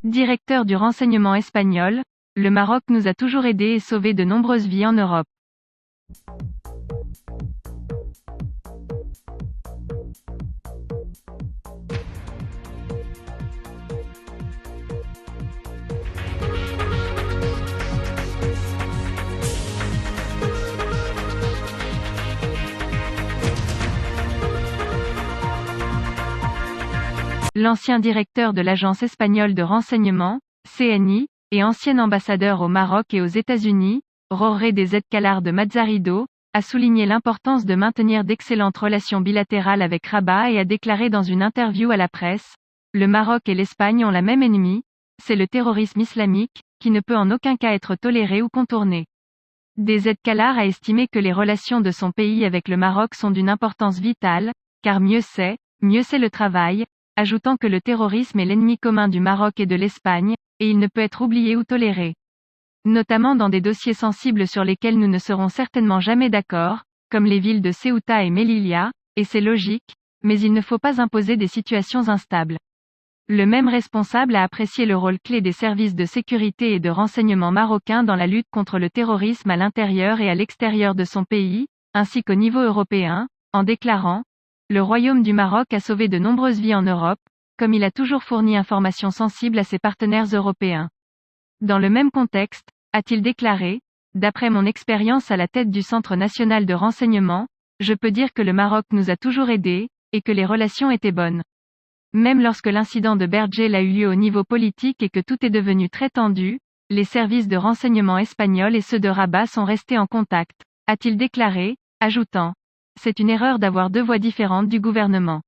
Directeur du renseignement espagnol, le Maroc nous a toujours aidés et sauvé de nombreuses vies en Europe. L'ancien directeur de l'Agence espagnole de renseignement, CNI, et ancien ambassadeur au Maroc et aux États-Unis, Jorge de Zcalar de Mazarido, a souligné l'importance de maintenir d'excellentes relations bilatérales avec Rabat et a déclaré dans une interview à la presse: « Le Maroc et l'Espagne ont la même ennemie, c'est le terrorisme islamique, qui ne peut en aucun cas être toléré ou contourné. » De Zcalar a estimé que les relations de son pays avec le Maroc sont d'une importance vitale, car mieux c'est le travail, ajoutant que le terrorisme est l'ennemi commun du Maroc et de l'Espagne, et il ne peut être oublié ou toléré. Notamment dans des dossiers sensibles sur lesquels nous ne serons certainement jamais d'accord, comme les villes de Ceuta et Melilla, et c'est logique, mais il ne faut pas imposer des situations instables. Le même responsable a apprécié le rôle clé des services de sécurité et de renseignement marocains dans la lutte contre le terrorisme à l'intérieur et à l'extérieur de son pays, ainsi qu'au niveau européen, en déclarant: « Le Royaume du Maroc a sauvé de nombreuses vies en Europe, comme il a toujours fourni informations sensibles à ses partenaires européens. » Dans le même contexte, a-t-il déclaré: « D'après mon expérience à la tête du Centre national de renseignement, je peux dire que le Maroc nous a toujours aidés, et que les relations étaient bonnes. Même lorsque l'incident de Bergel a eu lieu au niveau politique et que tout est devenu très tendu, les services de renseignement espagnols et ceux de Rabat sont restés en contact, » a-t-il déclaré, ajoutant: « C'est une erreur d'avoir deux voix différentes du gouvernement.